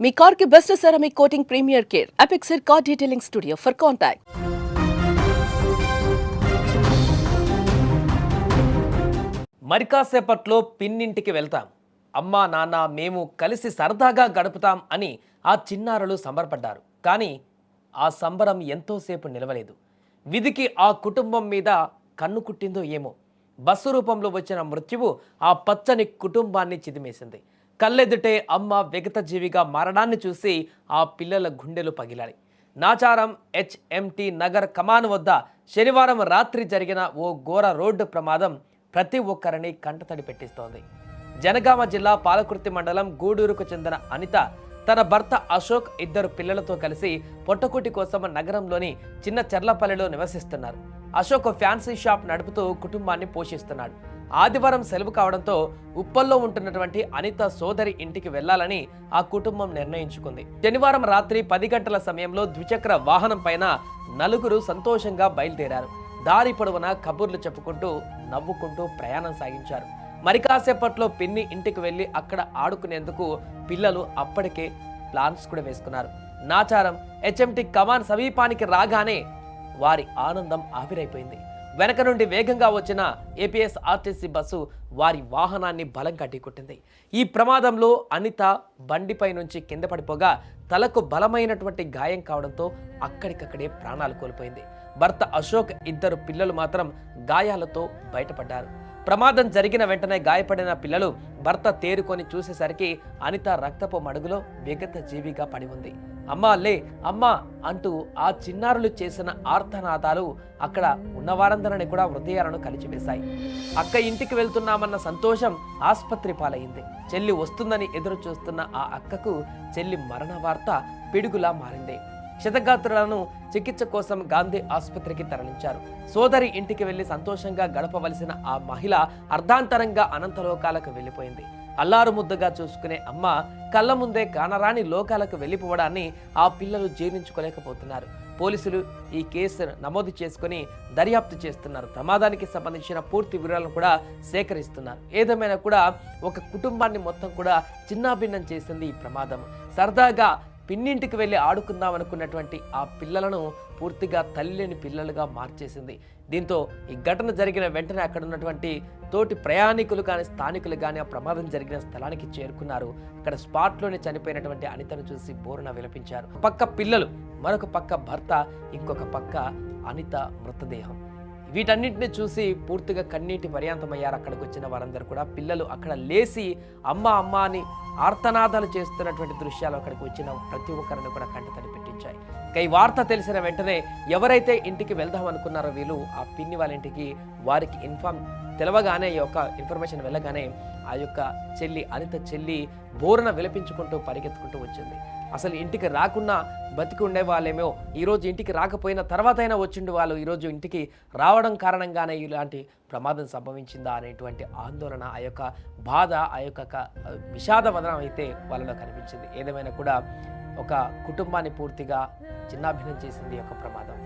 మీ car కి best ceramic coating premier care apexer car detailing studio for contact. మరికాసేపట్లో పిన్నింటికి వెళ్తాం, అమ్మా నాన్న మేము కలిసి సరదాగా గడుపుతాం అని ఆ చిన్నారులు సంబరపడ్డారు. కానీ ఆ సంబరం ఎంతోసేపు నిలవలేదు. విధికి ఆ కుటుంబం మీద కన్ను కుట్టిందో ఏమో, బస్సు రూపంలో వచ్చిన మృత్యువు ఆ పచ్చని కుటుంబాన్ని చిదిమేసింది. కళ్ళెదుటే అమ్మ విగతజీవిగా మారడాన్ని చూసి ఆ పిల్లల గుండెలు పగిలాయి. నాచారం HMT నగర్ కమాన్ వద్ద శనివారం రాత్రి జరిగిన ఓ ఘోర రోడ్డు ప్రమాదం ప్రతి ఒక్కరిని కంటతడి పెట్టిస్తోంది. జనగామ జిల్లా పాలకుర్తి మండలం గూడూరుకు చెందిన అనిత తన భర్త అశోక్ ఇద్దరు పిల్లలతో కలిసి పొట్టకుటి కోసం నగరంలోని చిన్న చెర్లపల్లిలో నివసిస్తున్నారు. అశోక్ ఫ్యాన్సీ షాప్ నడుపుతూ కుటుంబాన్ని పోషిస్తున్నాడు. ఆదివారం సెలవు కావడంతో ఉప్పల్లో ఉంటున్నటువంటి అనిత సోదరి ఇంటికి వెళ్లాలని ఆ కుటుంబం నిర్ణయించుకుంది. శనివారం రాత్రి 10 గంటల సమయంలో ద్విచక్ర వాహనం పైన నలుగురు సంతోషంగా బయలుదేరారు. దారి పొడవునా కబుర్లు చెప్పుకుంటూ నవ్వుకుంటూ ప్రయాణం సాగించారు. మరి కాసేపట్లో పిన్ని ఇంటికి వెళ్లి అక్కడ ఆడుకునేందుకు పిల్లలు అప్పటికే ప్లాన్స్ కూడా వేసుకున్నారు. నాచారం HMT కమాన్ సమీపానికి రాగానే వారి ఆనందం ఆవిరైపోయింది. వెనక నుండి వేగంగా వచ్చిన APSRTC బస్సు వారి వాహనాన్ని బలంగా ఢీకొట్టింది. ఈ ప్రమాదంలో అనిత బండిపై నుంచి కింద పడిపోగా తలకు బలమైనటువంటి గాయం కావడంతో అక్కడికక్కడే ప్రాణాలు కోల్పోయింది. భర్త అశోక్ ఇద్దరు పిల్లలు మాత్రం గాయాలతో బయటపడ్డారు. ప్రమాదం జరిగిన వెంటనే గాయపడిన పిల్లలు భర్త తేరుకొని చూసేసరికి అనిత రక్తపు మడుగులో విగత జీవిగా పడి ఉంది. అమ్మా లే అమ్మా అంటూ ఆ చిన్నారులు చేసిన ఆర్తనాదాలు అక్కడ ఉన్నవారందరినీ కూడా హృదయాలను కలిచివేశాయి. అక్క ఇంటికి వెళ్తున్నామన్న సంతోషం ఆస్పత్రి పాలైంది. చెల్లి వస్తుందని ఎదురు చూస్తున్న ఆ అక్కకు చెల్లి మరణ వార్త పిడుగులా మారింది. క్షతగాత్రులను చికిత్స కోసం గాంధీ ఆసుపత్రికి తరలించారు. సోదరి ఇంటికి వెళ్లి సంతోషంగా గడపవలసిన ఆ మహిళ అర్ధాంతరంగా అనంతలోకాలకు వెళ్లిపోయింది. అల్లారు ముద్దగా చూసుకునే అమ్మ కళ్ళ ముందే కానరాని లోకాలకు వెళ్లిపోవడాన్ని ఆ పిల్లలు జీర్ణించుకోలేకపోతున్నారు. పోలీసులు ఈ కేసు నమోదు చేసుకుని దర్యాప్తు చేస్తున్నారు. ప్రమాదానికి సంబంధించిన పూర్తి వివరాలను కూడా సేకరిస్తున్నారు. ఏదేమైనా కూడా ఒక కుటుంబాన్ని మొత్తం కూడా చిన్నాభిన్నం చేసింది ఈ ప్రమాదం. సరదాగా పిన్నింటికి వెళ్ళి ఆడుకుందాం అనుకున్నటువంటి ఆ పిల్లలను పూర్తిగా తల్లిలేని పిల్లలుగా మార్చేసింది. దీంతో ఈ ఘటన జరిగిన వెంటనే అక్కడ ఉన్నటువంటి తోటి ప్రయాణికులు కానీ స్థానికులు కానీ ఆ ప్రమాదం జరిగిన స్థలానికి చేరుకున్నారు. అక్కడ స్పాట్లోనే చనిపోయినటువంటి అనితను చూసి బోరున విలపించారు. పక్క పిల్లలు, మరొక పక్క భర్త, ఇంకొక పక్క అనిత మృతదేహం. వీటన్నింటిని చూసి పూర్తిగా కన్నీటి పర్యాంతమయ్యారు అక్కడికి వచ్చిన వారందరూ కూడా. పిల్లలు అక్కడ లేచి అమ్మ అమ్మ అని ఆర్తనాదాలు చేస్తున్నటువంటి దృశ్యాలు అక్కడికి వచ్చిన ప్రతి ఒక్కరిని కూడా కంటతడి పెట్టించాయి. ఈ వార్త తెలిసిన వెంటనే ఎవరైతే ఇంటికి వెళ్దాం అనుకున్నారో వీళ్ళు ఆ పిన్ని వాళ్ళ ఇంటికి వారికి తెలవగానే ఈ యొక్క ఇన్ఫర్మేషన్ వెళ్ళగానే ఆ యొక్క చెల్లి అనిత చెల్లి బోరున విలపించుకుంటూ పరిగెత్తుకుంటూ వచ్చింది. అసలు ఇంటికి రాకున్నా బతికి ఉండే వాళ్ళేమో ఈరోజు ఇంటికి రాకపోయిన తర్వాత అయినా వచ్చిండు వాళ్ళు ఈరోజు ఇంటికి రావడం కారణంగానే ఇలాంటి ప్రమాదం సంభవించిందా అనేటువంటి ఆందోళన, ఆ యొక్క బాధ, ఆ యొక్క విషాద వదనం అయితే వాళ్ళలో కనిపించింది. ఏదేమైనా కూడా ఒక కుటుంబాన్ని పూర్తిగా చిన్నాభిన్నం చేసింది ఈ యొక్క ప్రమాదం.